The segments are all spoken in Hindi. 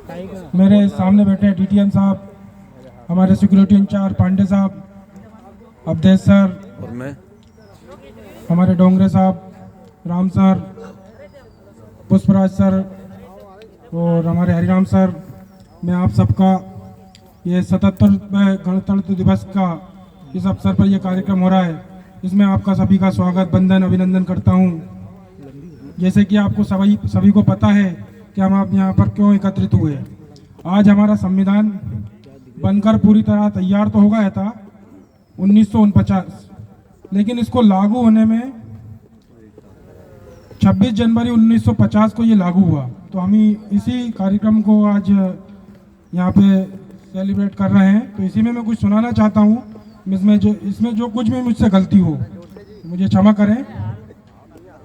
मेरे सामने बैठे डीटीएम साहब, हमारे सिक्योरिटी इंचार्ज पांडे साहब, अवधेश सर और मैं, हमारे डोंगरे साहब, राम सर, पुष्पराज सर और हमारे हरिराम सर, मैं आप सबका ये 77वें गणतंत्र दिवस का इस अवसर पर यह कार्यक्रम हो रहा है, इसमें आपका सभी का स्वागत, वंदन, अभिनंदन करता हूँ। जैसे कि आपको सभी को पता है कि हम आप यहाँ पर क्यों एकत्रित हुए। आज हमारा संविधान बनकर पूरी तरह तैयार तो हो गया था 1949, लेकिन इसको लागू होने में 26 जनवरी 1950 को ये लागू हुआ। तो हम इसी कार्यक्रम को आज यहाँ पे सेलिब्रेट कर रहे हैं। तो इसी में मैं कुछ सुनाना चाहता हूँ। इसमें जो कुछ भी मुझसे गलती हो मुझे क्षमा करें।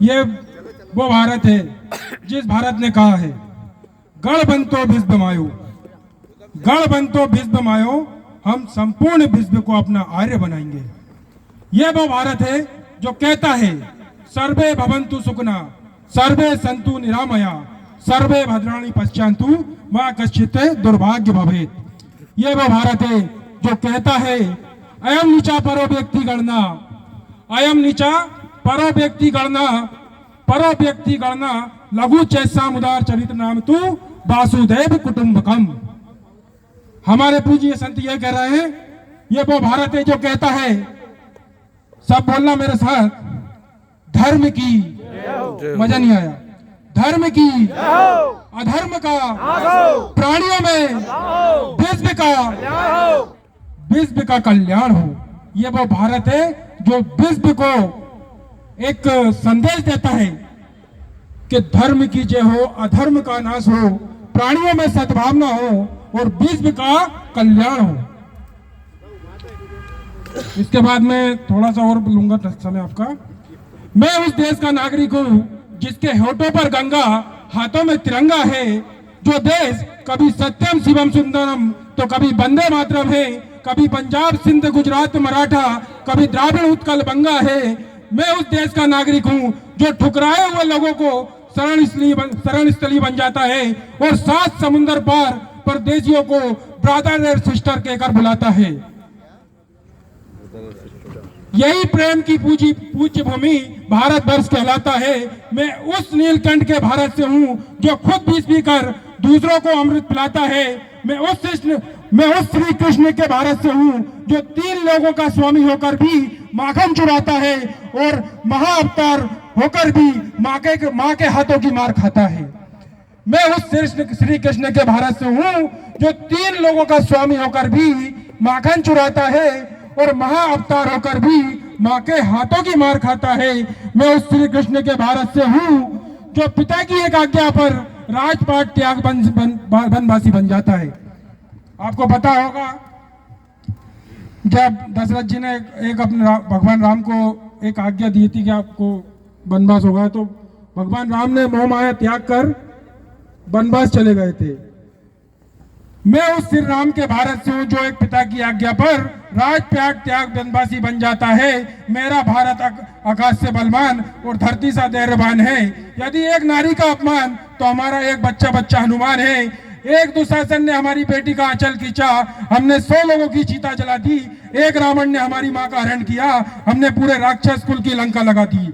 ये वो भारत है जिस भारत ने कहा है, गण बंतो विश्व मायो, गण बंतो विश्व मायो, हम संपूर्ण विश्व को अपना आर्य बनाएंगे। यह वो भारत है जो कहता है, सर्वे भवन्तु सुखिनः, सर्वे सन्तु निरामया, सर्वे भद्राणि पश्यन्तु मा कश्चित् दुर्भाग्य भवेत्। यह वो भारत है जो कहता है, अयम नीचा परो व्यक्ति गणना, अयम नीचा परो व्यक्ति गणना, परो व्यक्ति गणना, लघु चैसाम उदार चरित्र नाम तू वासुदेव कुटुंबकम। हमारे पूज्य संत ये कह रहे हैं, ये वो भारत है जो कहता है, सब बोलना मेरे साथ, धर्म की, मजा नहीं आया, धर्म की, अधर्म का, प्राणियों में विश्व का कल्याण हो। ये वो भारत है जो विश्व को एक संदेश देता है कि धर्म की जय हो, अधर्म का नाश हो, प्राणियों में सद्भावना हो और विश्व का कल्याण हो। इसके बाद में थोड़ा सा और लूंगा समय आपका। मैं उस देश का नागरिक हूं जिसके होठों पर गंगा, हाथों में तिरंगा है, जो देश कभी सत्यम शिवम सुंदरम तो कभी वंदे मातरम है, कभी पंजाब सिंध गुजरात मराठा, कभी द्राविड़ उत्कल बंगा है। मैं उस देश का नागरिक हूं जो ठुकराए हुए लोगों को शरण स्थली बन जाता है और 7 समुंदर पार परदेशियों को ब्रदर और सिस्टर कहकर बुलाता है। यही प्रेम की पूज्य भूमि भारत वर्ष कहलाता है। मैं उस नीलकंठ के भारत से हूँ जो खुद बीस पीकर दूसरों को अमृत पिलाता है। मैं उस श्री कृष्ण के भारत से हूँ जो 3 लोगों का स्वामी होकर भी माखन चुराता है और महाअवतार होकर भी माँ के हाथों की मार खाता है। मैं उस श्री कृष्ण के भारत से हूँ जो 3 लोगों का स्वामी होकर भी माखन चुराता है और महाअवतार होकर भी माँ के हाथों की मार खाता है। मैं उस श्री कृष्ण के भारत से हूँ जो पिता की एक आज्ञा पर राजपाट त्याग वनवासी बन जाता है। आपको पता होगा जब दशरथ जी ने एक अपने भगवान राम को एक आज्ञा दी थी कि आपको वनवास होगा, तो भगवान राम ने मोह माया त्याग कर वनवास चले गए थे। मैं उस श्री राम के भारत से हूँ जो एक पिता की आज्ञा पर राजपाट त्याग वनवासी बन जाता है। मेरा भारत आकाश से बलवान और धरती सा धैर्यवान है। यदि एक नारी का अपमान तो हमारा एक बच्चा हनुमान है। एक दुशासन ने हमारी बेटी का आंचल खींचा, हमने 100 लोगों की चिता जला दी। एक रावण ने हमारी माँ का हरण किया, हमने पूरे राक्षस कुल की लंका लगा दी।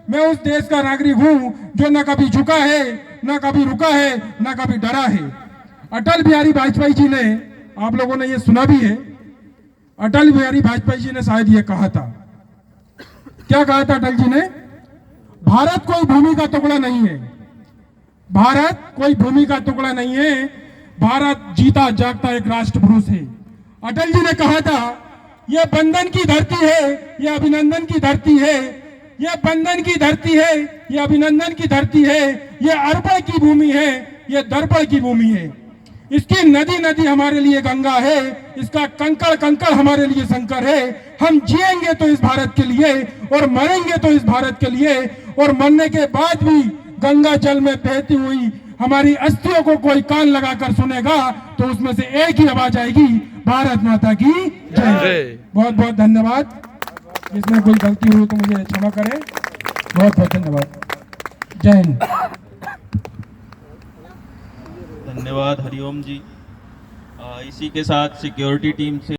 मैं उस देश का नागरिक हूँ जो न कभी झुका है, न कभी रुका है, न कभी डरा है। अटल बिहारी वाजपेयी जी ने, आप लोगों ने ये सुना भी है, अटल बिहारी वाजपेयी जी ने शायद ये कहा था, क्या कहा था अटल जी ने? भारत कोई भूमि का टुकड़ा नहीं है, भारत कोई भूमि का टुकड़ा नहीं है, भारत जीता जागता एक राष्ट्र पुरुष है। अटल जी ने कहा था, यह बंधन की धरती है, यह अभिनंदन की धरती है, यह बंधन की धरती है, यह अभिनंदन की धरती है, यह अर्पण की भूमि है, यह दर्पण की भूमि है। इसकी नदी हमारे लिए गंगा है, इसका कंकड़ हमारे लिए शंकर है। हम जिएंगे तो इस भारत के लिए और मरेंगे तो इस भारत के लिए, और मरने के बाद भी गंगा जल में बहती हुई हमारी अस्थियों को कोई कान लगाकर सुनेगा तो उसमें से एक ही आवाज आएगी, भारत माता की जय। बहुत बहुत धन्यवाद। इसमें कोई गलती हुई तो मुझे क्षमा करें। बहुत बहुत धन्यवाद। जय हिंद। धन्यवाद हरिओम जी। इसी के साथ सिक्योरिटी टीम से